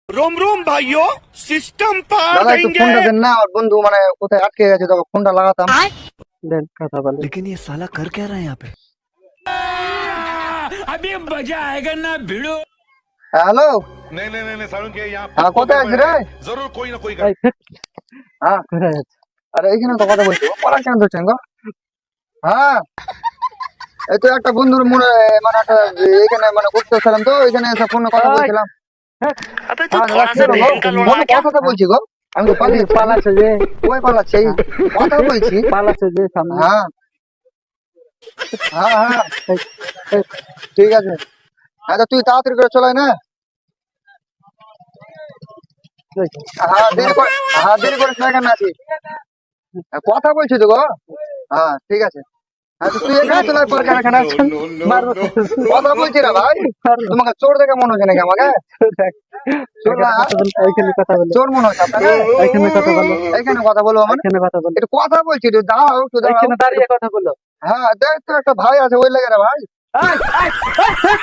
रोम रोम भाइयों सिस्टम पार দাদা একটু ফোনটা দেন না, আমার বন্ধু মানে কোথায় আটকে গেছে, তখন ফোনটা লাগাতাম। দেন কথা বলেন। लेकिन ये साला कर क्या रहा है यहाँ पे? अभी मजा आएगा ना भिड़ो। হ্যালো, नहीं नहीं नहीं नहीं सारुण के यहाँ हाँ, कोথায় আছিস রে? जरूर कोई ना कोई এই ফেট, হ্যাঁ, কোথায় যাচ্ছে? আরে এইখানে তো কথা বলছি, পড়া কেন ধরছেন গো? হ্যাঁ, এই তো একটা বন্ধুর মনে মানে একটা এখানে মানে ঘুরতে আসলাম, তো এখানে এসে ফোনে কথা বলছিলাম। अबे হ্যাঁ দাদা, কি হলো গো? ফোনে কথা বলছি গো, আমি তো পালিয়ে পালাচ্ছে যে, ওই পালাচ্ছে, এই কথা বলছি। পালাচ্ছে যে সামনে। হ্যাঁ হ্যাঁ হ্যাঁ, এই, এই, ঠিক আছে। হ্যাঁ তো তুই তাড়াতাড়ি করে চলে আয় না। এই, হ্যাঁ দেরি করিস না, এখানে আছিস। কথা বলছি তো গো। হ্যাঁ ঠিক আছে। হ্যাঁ তো তুই এখানে চলে আয়, পরে কেন এখানে আছিস? মারবো তো। কথা বলছি রে ভাই, তোমাকে চোর দেখে মনে হচ্ছে নাকি আমাকে? চোর না, কথা বল, এইখানে কথা বলো, চোর মনে হচ্ছে আপনাকে? এইখানে কথা বলো, এখানে কথা বলবো মানে? এইখানে কথা বলো, একটু কথা বলছি, একটু দাঁড়াও, একটু দাঁড়াও। এইখানে দাঁড়িয়ে কথা বলো। হ্যাঁ দেখ তো, একটা ভাই আছে ওই লেগে রে ভাই। এই, এই, এই, এই,